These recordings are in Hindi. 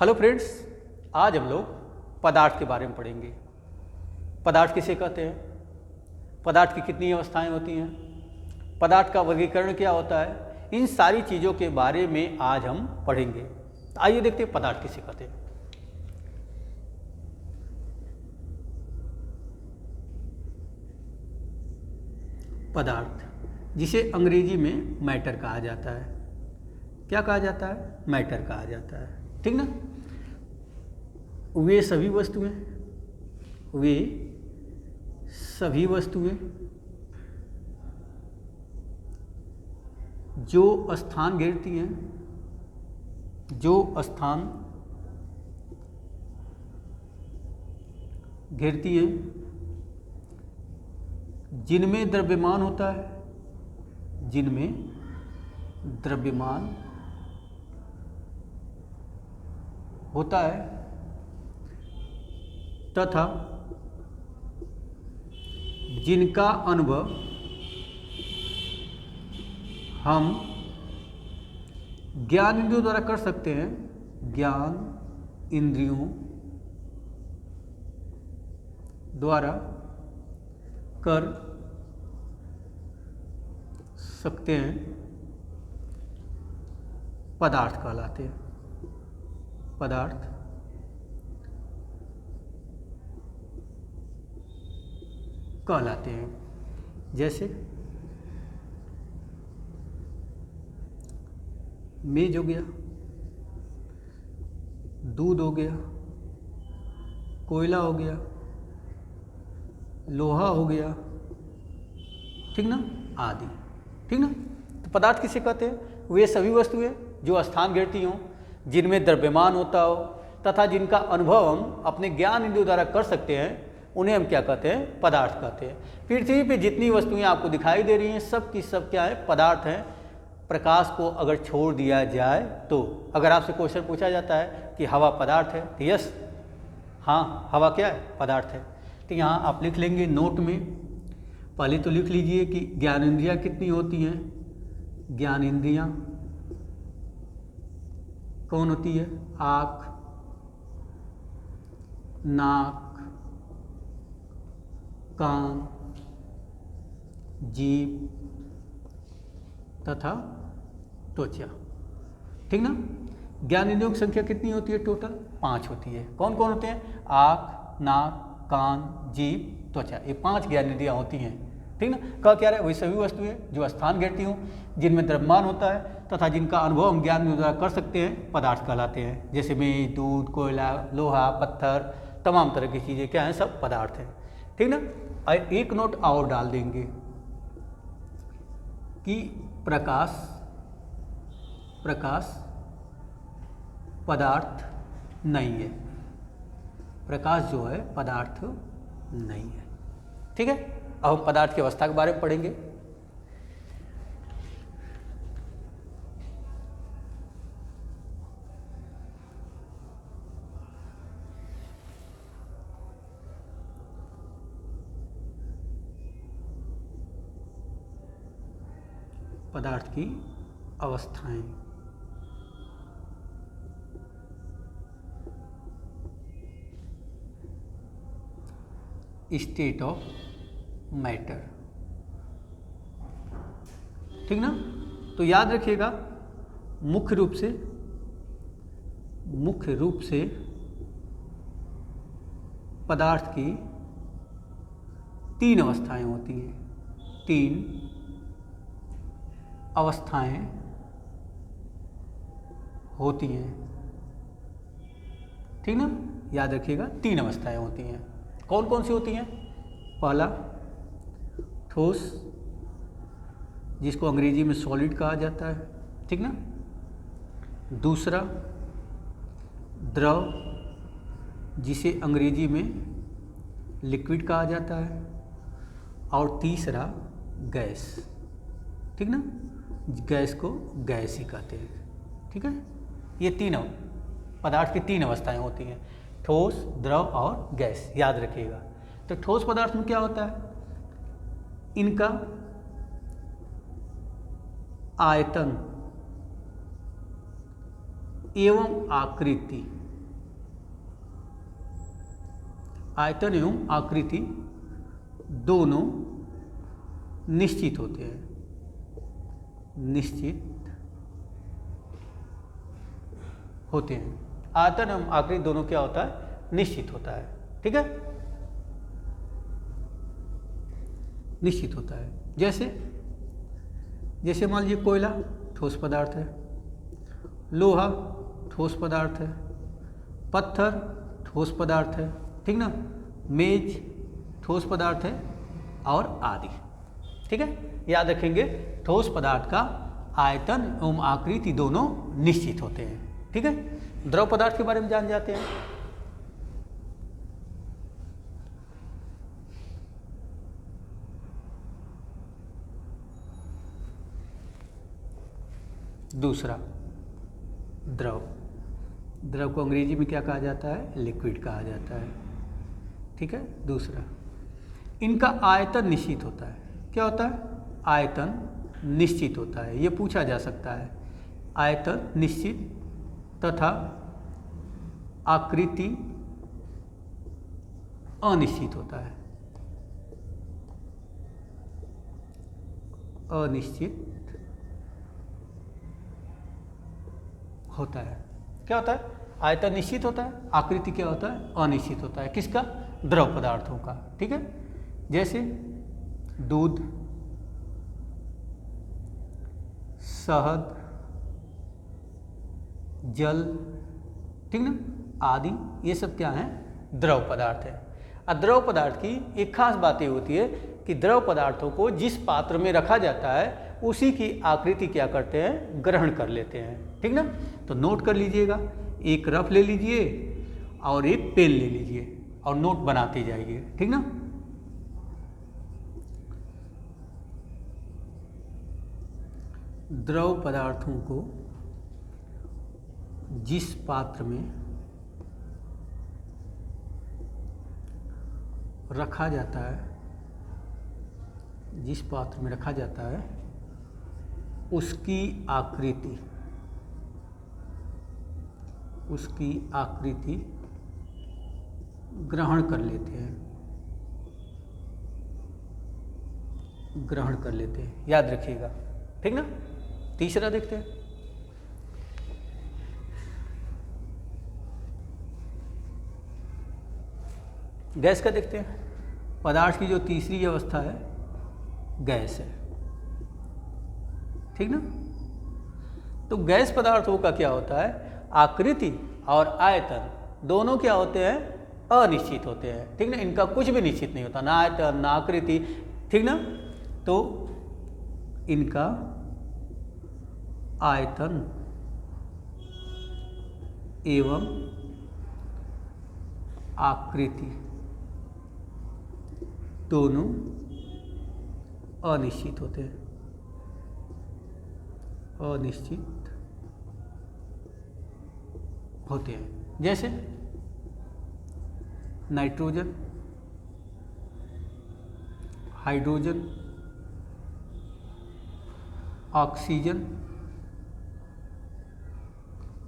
हेलो फ्रेंड्स, आज हम लोग पदार्थ के बारे में पढ़ेंगे। पदार्थ किसे कहते हैं, पदार्थ की कितनी अवस्थाएं होती हैं, पदार्थ का वर्गीकरण क्या होता है, इन सारी चीज़ों के बारे में आज हम पढ़ेंगे। तो आइए देखते हैं पदार्थ किसे कहते हैं। पदार्थ, जिसे अंग्रेजी में मैटर कहा जाता है। क्या कहा जाता है? मैटर कहा जाता है, ठीक ना। वे सभी वस्तुएं जो स्थान घेरती हैं, जिनमें द्रव्यमान होता है तथा जिनका अनुभव हम ज्ञान इंद्रियों द्वारा कर सकते हैं, ज्ञान इंद्रियों द्वारा कर सकते हैं, पदार्थ कहलाते हैं। पदार्थ कहलाते हैं। जैसे मेज हो गया, दूध हो गया, कोयला हो गया, लोहा हो गया, ठीक ना, आदि, ठीक ना। तो पदार्थ किसे कहते हैं? वे सभी वस्तुएं जो स्थान घेरती हों, जिनमें द्रव्यमान होता हो तथा जिनका अनुभव हम अपने ज्ञान इंद्रियों द्वारा कर सकते हैं, उन्हें हम क्या कहते हैं? पदार्थ कहते हैं। पृथ्वी पे जितनी वस्तुएं आपको दिखाई दे रही हैं, सब की सब क्या है? पदार्थ हैं। प्रकाश को अगर छोड़ दिया जाए तो, अगर आपसे क्वेश्चन पूछा जाता है कि हवा पदार्थ है, तो यस, हाँ, हवा क्या है? पदार्थ है। तो यहाँ आप लिख लेंगे नोट में, पहले तो लिख लीजिए कि ज्ञानेंद्रियाँ कितनी होती हैं। ज्ञानेंद्रियाँ कौन होती है? आँख, नाक, कान, जीभ तथा त्वचा, ठीक ना। ज्ञानेंद्रियों की संख्या कितनी होती है? टोटल 5 होती है। कौन कौन होते हैं? आँख, नाक, कान, जीभ, त्वचा, ये 5 ज्ञानेंद्रियाँ होती हैं, ठीक ना। कह क्या रहे? वही सभी वस्तुएं जो स्थान घेरती हूँ, जिनमें द्रव्यमान होता है तथा जिनका अनुभव हम ज्ञान द्वारा कर सकते हैं, पदार्थ कहलाते हैं। जैसे मेज, दूध, कोयला, लोहा, पत्थर, तमाम तरह की चीज़ें क्या हैं? सब पदार्थ हैं, ठीक ना। एक नोट और डाल देंगे कि प्रकाश पदार्थ नहीं है। प्रकाश जो है पदार्थ नहीं है, ठीक है। अब हम पदार्थ की अवस्था के बारे में पढ़ेंगे। पदार्थ की अवस्थाएं। स्टेट ऑफ मैटर, ठीक ना। तो याद रखिएगा, मुख्य रूप से पदार्थ की 3 अवस्थाएं होती हैं। 3 अवस्थाएं होती हैं, ठीक ना। याद रखिएगा, 3 अवस्थाएं होती हैं। कौन कौन सी होती हैं? पहला ठोस, जिसको अंग्रेजी में सॉलिड कहा जाता है, ठीक ना। दूसरा द्रव, जिसे अंग्रेजी में लिक्विड कहा जाता है। और तीसरा गैस, ठीक ना। गैस को गैस ही कहते हैं, ठीक है। ये तीनों पदार्थ की 3 अवस्थाएं होती हैं, ठोस, द्रव और गैस, याद रखिएगा। तो ठोस पदार्थ में क्या होता है? इनका आयतन एवं आकृति आयतन एवं आकृति दोनों निश्चित होते हैं, निश्चित होते हैं। आयतन एवं आकृति दोनों क्या होता है? निश्चित होता है। ठीक है, निश्चित होता है। जैसे मान लीजिए कोयला ठोस पदार्थ है, लोहा ठोस पदार्थ है, पत्थर ठोस पदार्थ है, ठीक ना, मेज ठोस पदार्थ है और आदि। ठीक है, याद रखेंगे ठोस पदार्थ का आयतन एवं आकृति दोनों निश्चित होते हैं। ठीक है, द्रव पदार्थ के बारे में जान जाते हैं। दूसरा द्रव, द्रव को अंग्रेजी में क्या कहा जाता है? लिक्विड कहा जाता है। ठीक है, दूसरा इनका आयतन निश्चित होता है। क्या होता है? आयतन निश्चित होता है। ये पूछा जा सकता है। आयतन निश्चित तथा आकृति अनिश्चित होता है। अनिश्चित होता है। क्या होता है? आयतन निश्चित होता है, आकृति क्या होता है? अनिश्चित होता है। किसका? द्रव पदार्थों का। ठीक है, जैसे दूध, शहद, जल, ठीक ना, आदि, ये सब क्या है? द्रव पदार्थ है। और द्रव पदार्थ की एक खास बात ये होती है कि द्रव पदार्थों को जिस पात्र में रखा जाता है उसी की आकृति क्या करते हैं? ग्रहण कर लेते हैं। ठीक ना, तो नोट कर लीजिएगा, एक रफ ले लीजिए और एक पेन ले लीजिए और नोट बनाते जाइए। ठीक ना, द्रव पदार्थों को जिस पात्र में रखा जाता है, जिस पात्र में रखा जाता है उसकी आकृति ग्रहण कर लेते हैं, ग्रहण कर लेते हैं। याद रखिएगा। ठीक ना, तीसरा देखते हैं। गैस का देखते हैं। पदार्थ की जो तीसरी अवस्था है गैस है। ठीक ना, तो गैस पदार्थों का क्या होता है? आकृति और आयतन दोनों क्या होते हैं? अनिश्चित होते हैं। ठीक ना, इनका कुछ भी निश्चित नहीं होता, ना आयतन ना आकृति। ठीक ना, तो इनका आयतन एवं आकृति दोनों अनिश्चित होते हैं, अनिश्चित होते हैं। जैसे नाइट्रोजन, हाइड्रोजन, ऑक्सीजन,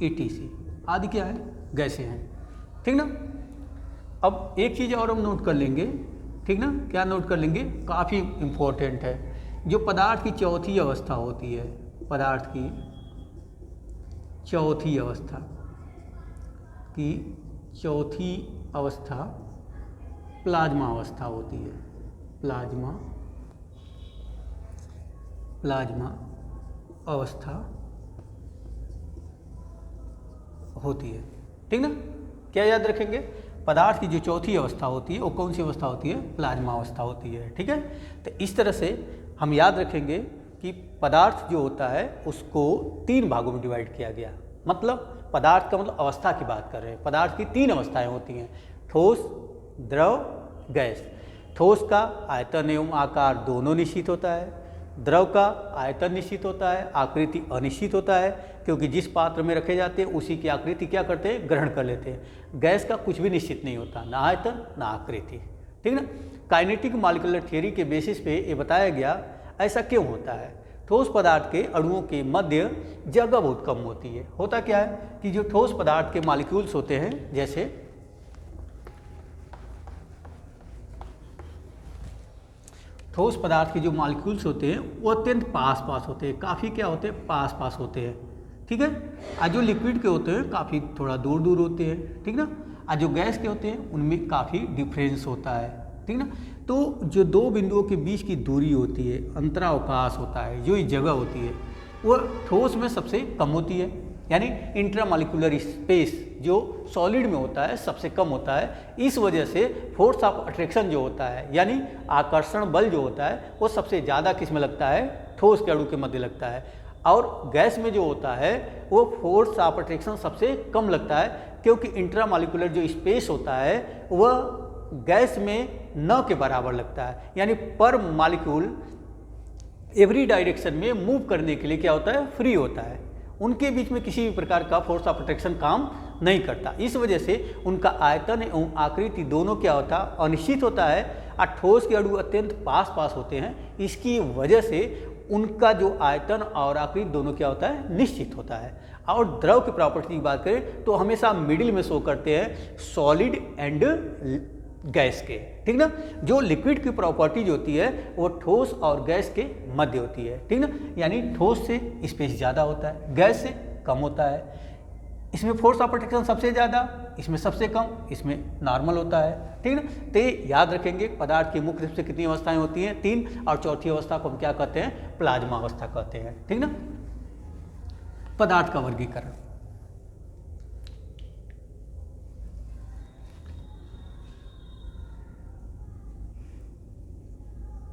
ETC आदि क्या है? गैसें हैं। ठीक ना, अब एक चीज़ और हम नोट कर लेंगे। ठीक ना, क्या नोट कर लेंगे? काफ़ी इम्पोर्टेंट है। जो पदार्थ की चौथी अवस्था होती है, पदार्थ की चौथी अवस्था की चौथी अवस्था प्लाज्मा अवस्था होती है। प्लाज्मा अवस्था होती है। ठीक ना, क्या याद रखेंगे? पदार्थ की जो चौथी अवस्था होती है वो कौन सी अवस्था होती है? प्लाज्मा अवस्था होती है। ठीक है, तो इस तरह से हम याद रखेंगे कि पदार्थ जो होता है उसको 3 भागों में डिवाइड किया गया। मतलब पदार्थ का मतलब अवस्था की बात कर रहे हैं। पदार्थ की 3 अवस्थाएं होती हैं, ठोस, द्रव, गैस। ठोस का आयतन एवं आकार दोनों निश्चित होता है, द्रव का आयतन निश्चित होता है, आकृति अनिश्चित होता है, क्योंकि जिस पात्र में रखे जाते हैं उसी की आकृति क्या करते हैं? ग्रहण कर लेते हैं। गैस का कुछ भी निश्चित नहीं होता, ना आयतन ना आकृति। ठीक ना, काइनेटिक मॉलिक्यूलर थ्योरी के बेसिस पे ये बताया गया ऐसा क्यों होता है। ठोस पदार्थ के अणुओं के मध्य जगह बहुत कम होती है। होता क्या है कि जो ठोस पदार्थ के मॉलिक्यूल्स होते हैं, जैसे ठोस पदार्थ के जो मॉलिक्यूल्स होते हैं वो अत्यंत पास पास होते हैं, काफ़ी क्या होते हैं, पास पास होते हैं, ठीक है। और जो लिक्विड के होते हैं काफ़ी थोड़ा दूर दूर होते हैं, ठीक ना। और जो गैस के होते हैं उनमें काफ़ी डिफरेंस होता है, ठीक ना। तो जो दो बिंदुओं के बीच की दूरी होती है, अंतरावकाश होता है, जो जगह होती है, वो ठोस में सबसे कम होती है, यानी इंट्रामॉलिक्यूलर स्पेस जो सॉलिड में होता है सबसे कम होता है। इस वजह से फोर्स ऑफ अट्रैक्शन जो होता है, यानी आकर्षण बल जो होता है, वो सबसे ज़्यादा किस में लगता है, ठोस के अणु के मध्य लगता है। और गैस में जो होता है वो फोर्स ऑफ अट्रैक्शन सबसे कम लगता है, क्योंकि इंट्रामॉलिक्यूलर जो स्पेस होता है वह गैस में न के बराबर लगता है, यानी पर मॉलिक्यूल एवरी डायरेक्शन में मूव करने के लिए क्या होता है, फ्री होता है। उनके बीच में किसी भी प्रकार का फोर्स ऑफ अट्रैक्शन काम नहीं करता। इस वजह से उनका आयतन एवं आकृति दोनों क्या होता है, अनिश्चित होता है। और ठोस के अणु अत्यंत पास पास होते हैं, इसकी वजह से उनका जो आयतन और आकृति दोनों क्या होता है, निश्चित होता है। और द्रव की प्रॉपर्टी की बात करें तो हमेशा मिडिल में शो करते हैं सॉलिड एंड गैस के, ठीक ना। जो लिक्विड की प्रॉपर्टी जो होती है वो ठोस और गैस के मध्य होती है, ठीक ना। यानी ठोस से स्पेस ज़्यादा होता है, गैस से कम होता है। इसमें फोर्स ऑफ अट्रैक्शन सबसे ज़्यादा, इसमें सबसे कम, इसमें नॉर्मल होता है, ठीक ना। तो याद रखेंगे पदार्थ की मुख्य रूप से कितनी अवस्थाएं होती हैं, 3, और चौथी अवस्था को हम क्या कहते हैं, प्लाज्मा अवस्था कहते हैं, ठीक ना। पदार्थ का वर्गीकरण,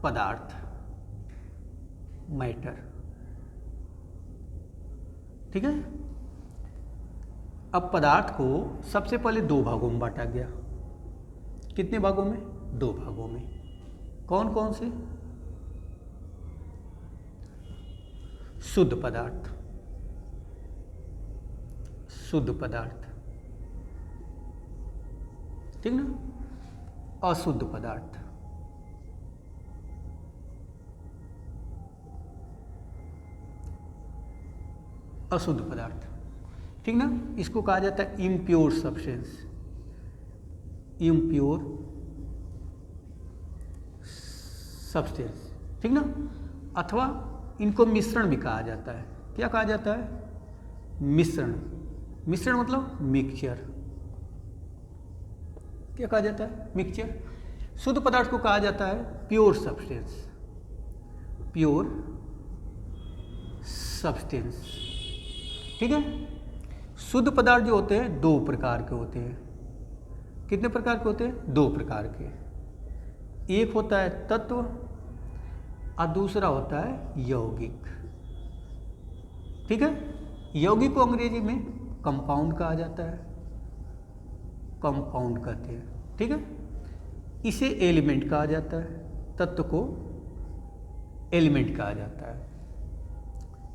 पदार्थ, मैटर, ठीक है। अब पदार्थ को सबसे पहले 2 भागों में बांटा गया। कितने भागों में, 2 भागों में। कौन कौन से, शुद्ध पदार्थ, शुद्ध पदार्थ, ठीक ना, अशुद्ध पदार्थ। अशुद्ध पदार्थ, ठीक ना। इसको कहा जाता है इम्प्योर सब्सटेंस, इम्प्योर सब्सटेंस, ठीक ना। अथवा इनको मिश्रण भी कहा जाता है। क्या कहा जाता है, मिश्रण। मिश्रण मतलब मिक्सचर। क्या कहा जाता है, मिक्सचर। शुद्ध पदार्थ को कहा जाता है प्योर सब्सटेंस, प्योर सब्सटेंस, ठीक है। शुद्ध पदार्थ जो होते हैं 2 प्रकार के होते हैं। कितने प्रकार के होते हैं, 2 प्रकार के। एक होता है तत्व और दूसरा होता है यौगिक, ठीक है। यौगिक को अंग्रेजी में कंपाउंड कहा जाता है, कंपाउंड कहते हैं, ठीक है। इसे एलिमेंट कहा जाता है, तत्व को एलिमेंट कहा जाता है।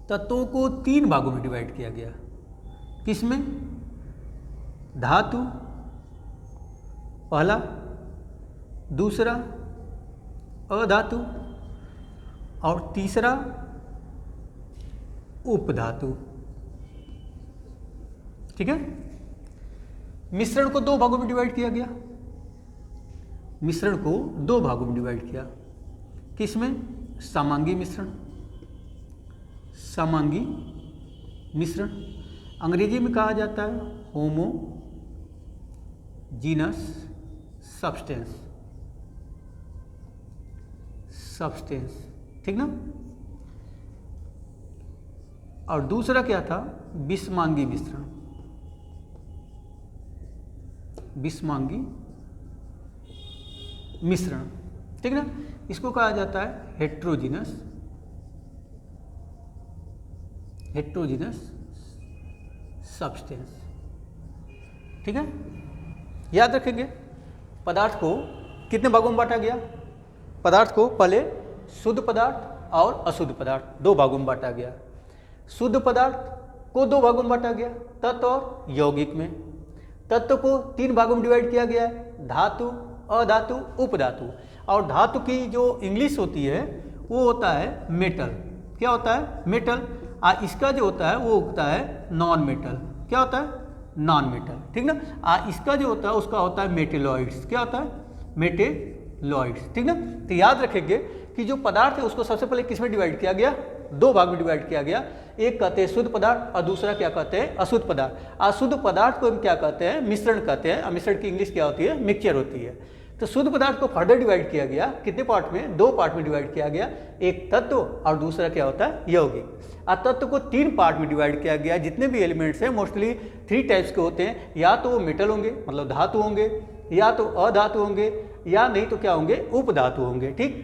तत्वों को 3 भागों में डिवाइड किया गया। किसमें, धातु पहला, दूसरा अधातु, और तीसरा उपधातु, ठीक है। मिश्रण को 2 भागों में डिवाइड किया गया। मिश्रण को 2 भागों में डिवाइड किया। किसमें, समांगी मिश्रण, समांगी मिश्रण। अंग्रेजी में कहा जाता है होमोजीनस सब्सटेंस, सब्सटेंस, ठीक ना। और दूसरा क्या था, विषमांगी मिश्रण, विषमांगी मिश्रण, ठीक ना। इसको कहा जाता है हेट्रोजीनस, हेट्रोजीनस सब्सटेंस, ठीक है। याद रखेंगे पदार्थ को कितने भागों में बांटा गया। पदार्थ को पहले शुद्ध पदार्थ और अशुद्ध पदार्थ 2 भागों में बांटा गया। शुद्ध पदार्थ को 2 भागों में बांटा गया, तत्व और यौगिक में। तत्व को 3 भागों में डिवाइड किया गया है, धातु, अधातु, उपधातु। और धातु की जो इंग्लिश होती है वो होता है मेटल। क्या होता है, मेटल। इसका जो होता है वो होता है नॉन मेटल। क्या होता है, नॉन मेटल, ठीक ना। इसका जो होता है उसका होता है मेटेलॉइड्स। क्या होता है, मेटेलॉइड्स, ठीक ना। तो याद रखेंगे कि जो पदार्थ है उसको सबसे पहले किस में डिवाइड किया गया, दो भाग में डिवाइड किया गया। एक कहते हैं शुद्ध पदार्थ और दूसरा क्या कहते हैं, अशुद्ध पदार्थ। अशुद्ध पदार्थ को हम क्या कहते हैं, मिश्रण कहते हैं। मिश्रण की इंग्लिश क्या होती है, मिक्सचर होती है। तो शुद्ध पदार्थ को फर्दर डिवाइड किया गया, कितने पार्ट में, दो पार्ट में डिवाइड किया गया, एक तत्व और दूसरा क्या होता है, यौगिक। और तत्व को तीन पार्ट में डिवाइड किया गया। जितने भी एलिमेंट्स हैं मोस्टली 3 टाइप्स के होते हैं, या तो वो मेटल होंगे मतलब धातु होंगे, या तो अधातु होंगे, या नहीं तो क्या होंगे, उपधातु होंगे। ठीक।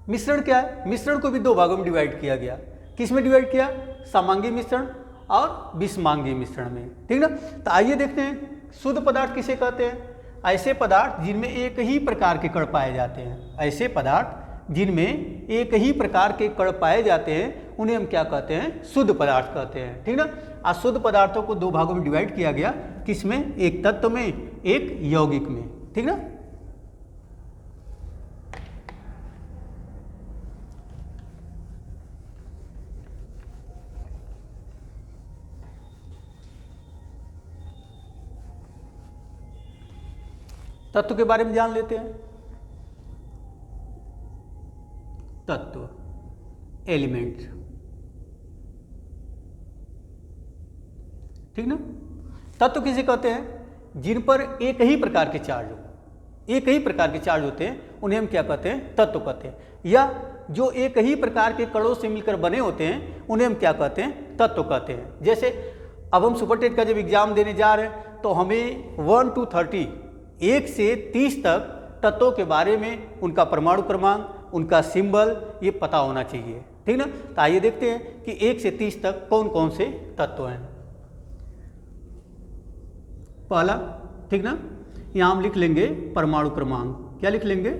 मिश्रण क्या है, मिश्रण को भी दो भागों में डिवाइड किया गया। किस में डिवाइड किया, समांगी मिश्रण और विषमांगी मिश्रण में। ठीक ना। तो आइए देखते हैं शुद्ध पदार्थ किसे कहते हैं। ऐसे पदार्थ जिनमें एक ही प्रकार के कण पाए जाते हैं, ऐसे पदार्थ जिनमें एक ही प्रकार के कण पाए जाते हैं उन्हें हम क्या कहते हैं, शुद्ध पदार्थ कहते हैं। ठीक ना। अशुद्ध पदार्थों को दो भागों में डिवाइड किया गया, किसमें, एक तत्व में, एक यौगिक में। ठीक ना। तत्व के बारे में जान लेते हैं। तत्व, एलिमेंट्स। ठीक ना। तत्व किसे कहते हैं, जिन पर एक ही प्रकार के चार्ज हो, एक ही प्रकार के चार्ज होते हैं उन्हें हम क्या कहते हैं, तत्व कहते हैं। या जो एक ही प्रकार के कणों से मिलकर बने होते हैं उन्हें हम क्या कहते हैं, तत्व कहते हैं। जैसे अब हम सुपर टेट का जब एग्जाम देने जा रहे हैं तो हमें 1 to 30, 1 से 30 तक तत्वों के बारे में, उनका परमाणु क्रमांक, उनका सिंबल, ये पता होना चाहिए। ठीक ना। तो आइए देखते हैं कि 1 से 30 तक कौन कौन से तत्व हैं। पहला, ठीक ना, यहाँ हम लिख लेंगे परमाणु क्रमांक। क्या लिख लेंगे,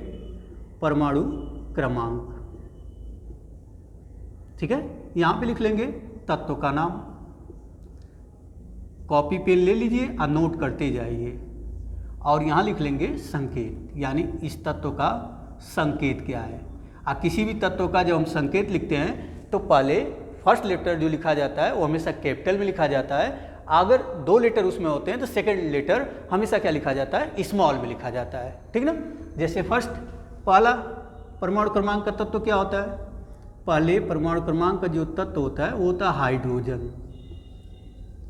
परमाणु क्रमांक। ठीक है। यहाँ पे लिख लेंगे तत्व का नाम। कॉपी पेन ले लीजिए और नोट करते जाइए। और यहाँ लिख लेंगे संकेत, यानी इस तत्व का संकेत क्या है। किसी भी तत्व का जब हम संकेत लिखते हैं तो पहले फर्स्ट लेटर जो लिखा जाता है वो हमेशा कैपिटल में लिखा जाता है। अगर 2 लेटर उसमें होते हैं तो सेकंड लेटर हमेशा क्या लिखा जाता है, स्मॉल में लिखा जाता है। ठीक ना। जैसे फर्स्ट, पहला परमाणु क्रमांक का तत्व क्या होता है, पहले परमाणु क्रमांक का जो तत्व होता है वो होता है हाइड्रोजन।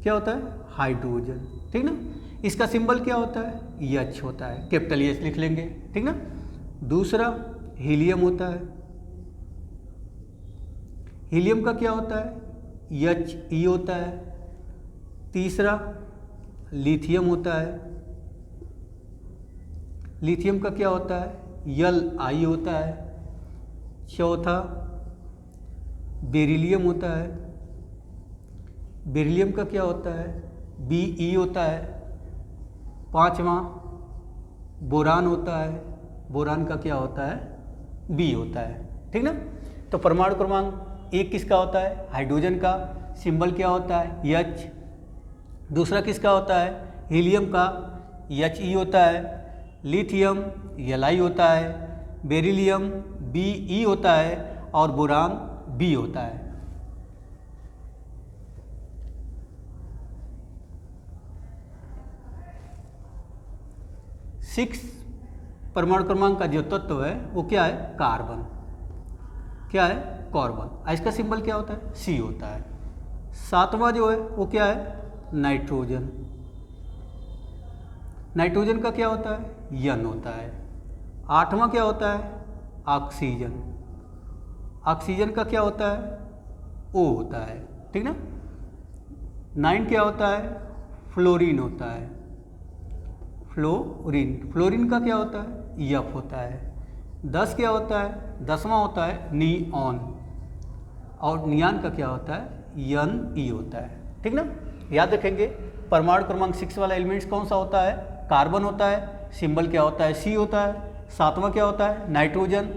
क्या होता है, हाइड्रोजन। ठीक ना। इसका सिंबल क्या होता है, H होता है, कैपिटल H लिख लेंगे। ठीक ना। दूसरा हीलियम होता है। हीलियम का क्या होता है, He होता है। तीसरा लिथियम होता है। लिथियम का क्या होता है, Li होता है। चौथा बेरिलियम होता है। बेरिलियम का क्या होता है, Be होता है। पांचवा बोरान होता है। बोरान का क्या होता है, B होता है। ठीक ना। तो परमाणु क्रमांक एक किसका होता है, हाइड्रोजन का, सिंबल क्या होता है, H। दूसरा किसका होता है, हीलियम का, He होता है। लिथियम Li होता है। बेरिलियम Be होता है और बोरान B होता है। सिक्स परमाणु क्रमांक का जो तत्व है वो क्या है, कार्बन। क्या है, कार्बन। इसका सिंबल क्या होता है, C होता है। सातवां जो है वो क्या है, नाइट्रोजन। नाइट्रोजन का क्या होता है, N होता है। आठवां क्या होता है, ऑक्सीजन। ऑक्सीजन का क्या होता है, O होता है। ठीक ना। 9 क्या होता है, फ्लोरीन होता है। फ्लोरीन। फ्लोरीन का क्या होता है, F होता है। 10 क्या होता है, 10वां होता है नियॉन। और नियॉन का क्या होता है, Ne होता है। ठीक ना। याद रखेंगे परमाणु क्रमांक 6 वाला एलिमेंट्स कौन सा होता है, कार्बन होता है। सिंबल क्या होता है, C होता है। सातवां क्या होता है, नाइट्रोजन,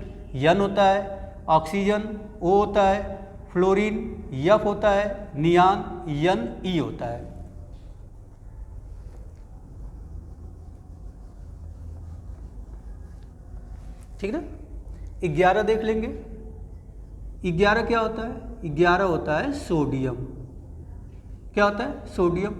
N होता है। ऑक्सीजन O होता है। फ्लोरीन F होता है। नियॉन Ne होता है। ठीक ना। 11 देख लेंगे। 11 क्या होता है, 11 होता है सोडियम। क्या होता है, सोडियम।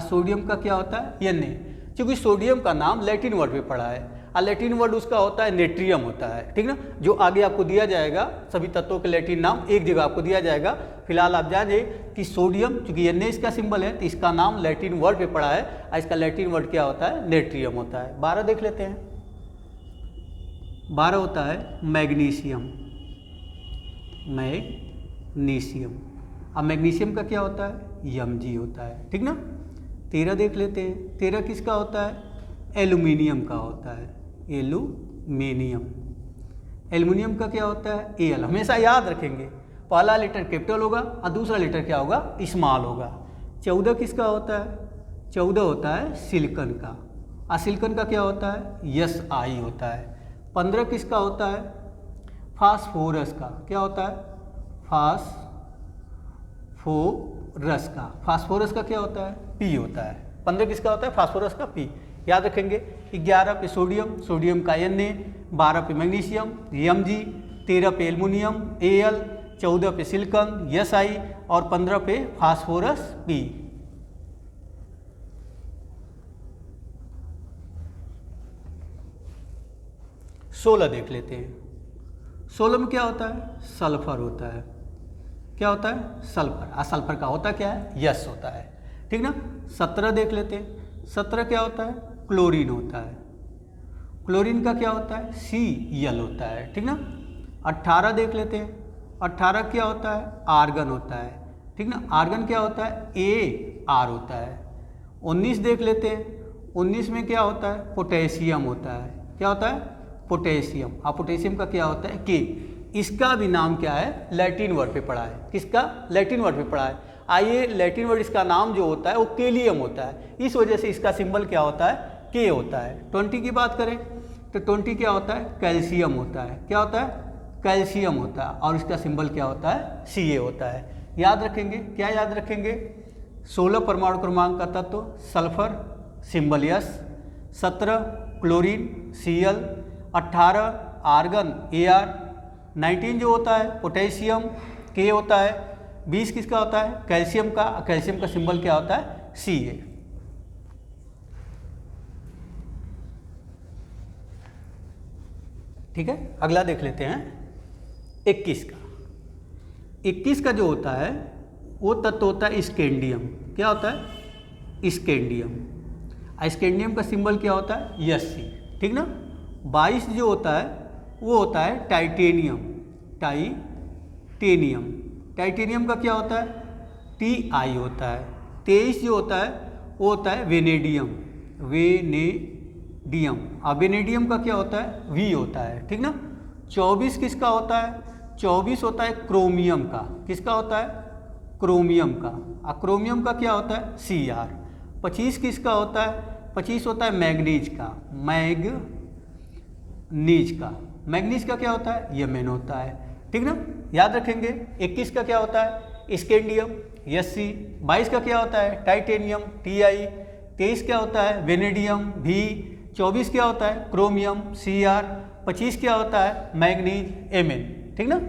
सोडियम का क्या होता है, Na। क्योंकि सोडियम का नाम लैटिन वर्ड पे पड़ा है और लैटिन वर्ड उसका होता है नेट्रियम होता है, ठीक ना। जो आगे आपको दिया जाएगा सभी तत्वों के लैटिन नाम एक जगह आपको दिया जाएगा। फिलहाल आप जानिए कि सोडियम, चूंकि Na इसका सिंबल है तो इसका नाम लैटिन वर्ड पे पड़ा है और इसका लैटिन वर्ड क्या होता है, नेट्रियम होता है। 12 देख लेते हैं। 12 होता है मैग्नीशियम, मैग्नीशियम। अब मैग्नीशियम का क्या होता है, Mg होता है, ठीक ना। 13 देख लेते हैं। 13 किसका होता है, एल्यूमिनियम का होता है, एल्यूमिनियम। एल्यूमिनियम का क्या होता है, Al। हमेशा याद रखेंगे पहला लेटर कैपिटल होगा और दूसरा लेटर क्या होगा, स्मॉल होगा। 14 किसका होता है, 14 होता है सिलिकॉन का, और सिलिकॉन का क्या होता है, Si होता है। 15 किसका होता है, फास्फोरस का, क्या होता है, फास्फोरस का। फास्फोरस का क्या होता है, P होता है। 15 किसका होता है, फास्फोरस का P, याद रखेंगे। 11 पे सोडियम, सोडियम का Na। 12 पे मैग्नीशियम, Mg। 13 पे एल्युमिनियम, Al। 14 पे सिलिकॉन, Si। और 15 पे फास्फोरस P। सोलह देख लेते हैं। 16 में क्या होता है, सल्फर होता है, क्या होता है, सल्फर। और सल्फर का होता क्या है, यस होता है, ठीक ना। 17 देख लेते हैं। 17 क्या होता है, क्लोरीन होता है। क्लोरीन का क्या होता है, Cl होता है, ठीक ना। 18 देख लेते हैं। 18 क्या होता है, आर्गन होता है, ठीक ना। आर्गन क्या होता है, Ar होता है। 19 देख लेते हैं। 19 में क्या होता है, पोटेशियम होता है, क्या होता है, पोटेशियम। और पोटेशियम का क्या होता है, K। इसका भी नाम क्या है, लैटिन वर्ड पे पड़ा है, किसका, लैटिन वर्ड पे पड़ा है। आइए, लैटिन वर्ड इसका नाम जो होता है वो केलियम होता है, इस वजह से इसका सिंबल क्या होता है, K होता है। 20 की बात करें तो 20 क्या होता है, कैल्शियम होता है, क्या होता है, कैल्शियम होता है। और इसका सिंबल क्या होता है, Ca होता है। याद रखेंगे, क्या याद रखेंगे, 16 परमाणु क्रमांक का तत्व sulphur, symbol S. 17 chlorine, Cl। 18 argon, Ar। 19 जो होता है पोटेशियम, K होता है। 20 किसका होता है, कैल्शियम का, कैल्शियम का सिंबल क्या होता है, Ca। ठीक है, अगला देख लेते हैं 21 का। 21 का जो होता है वो तत्व होता है स्कैंडियम, क्या होता है, स्कैंडियम। स्कैंडियम का सिंबल क्या होता है, Sc, ठीक ना। 22 जो होता है वो होता है टाइटेनियम, टाइटेनियम। टाइटेनियम का क्या होता है, Ti होता है। 23 जो होता है वो होता है वेनेडियम, वेनेडियम। और वेनेडियम का क्या होता है, V होता है, ठीक ना। 24 किसका होता है, 24 होता है क्रोमियम का, किसका होता है, क्रोमियम का। और क्रोमियम का क्या होता है, Cr। 25 किसका होता है, 25 होता है मैग्नीज का, मैग्नीज का। मैग्नीज का क्या होता है, Mn होता है, ठीक ना, याद रखेंगे। 21 का क्या होता है, स्कैंडियम, Sc। 22 का क्या होता है, टाइटेनियम, Ti। 23 क्या होता है, वेनेडियम, V। 24 क्या होता है, क्रोमियम, Cr। 25 क्या होता है, मैग्नीज, Mn, ठीक ना।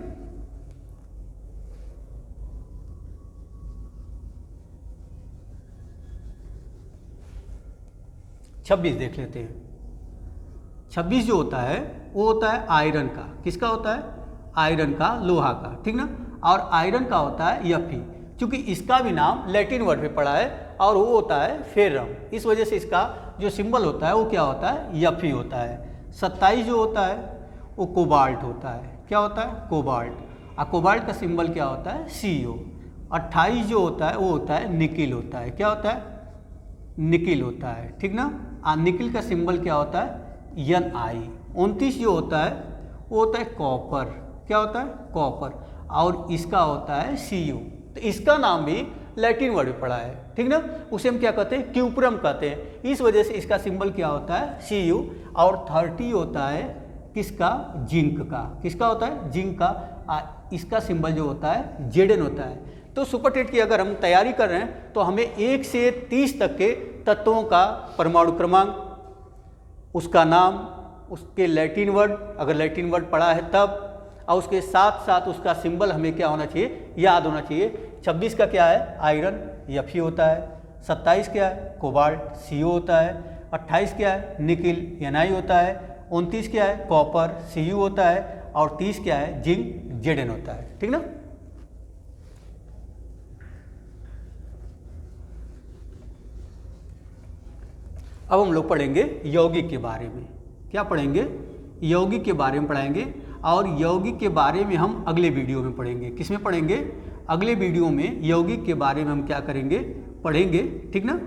छब्बीस देख लेते हैं। 26 जो होता है वो होता है आयरन का, किसका होता है, आयरन का, लोहा का, ठीक ना। और आयरन का होता है Fe, क्योंकि इसका भी नाम लैटिन वर्ड पे पड़ा है और वो होता है फेरम, इस वजह से इसका जो सिंबल होता है वो क्या होता है, Fe होता है। 27 जो होता है वो कोबाल्ट होता है, क्या होता है, कोबाल्ट। और कोबाल्ट का सिंबल क्या होता है, Co। 28 जो होता है वो होता है निकिल होता है, क्या होता है, निकिल होता है, ठीक ना। और निकिल का सिंबल क्या होता है, Ni। 29 जो होता है वो होता है कॉपर, क्या होता है, कॉपर। और इसका होता है Cu, तो इसका नाम भी लैटिन वर्ड में पड़ा है, ठीक ना। उसे हम क्या कहते हैं, क्यूप्रम कहते हैं, इस वजह से इसका सिंबल क्या होता है, Cu। और 30 होता है किसका, जिंक का, किसका होता है, जिंक का। इसका सिंबल जो होता है Zn होता है। तो सुपर टेट की अगर हम तैयारी कर रहे हैं तो हमें 1 से 30 तक के तत्वों का परमाणु क्रमांक, उसका नाम, उसके लैटिन वर्ड, अगर लैटिन वर्ड पढ़ा है तब, और उसके साथ साथ उसका सिंबल हमें क्या होना चाहिए, याद होना चाहिए। 26 का क्या है, आयरन, Fe होता है। 27 क्या है, कोबाल्ट, Co होता है। 28 क्या है, निकिल, Ni होता है। 29 क्या है, कॉपर Cu होता है, और 30 क्या है, जिंक Zn होता है। ठीक ना। अब हम लोग पढ़ेंगे यौगिक के बारे में। क्या पढ़ेंगे, यौगिक के बारे में पढ़ाएंगे, और यौगिक के बारे में हम अगले वीडियो में पढ़ेंगे। किस में पढ़ेंगे, अगले वीडियो में यौगिक के बारे में हम क्या करेंगे, पढ़ेंगे। ठीक ना।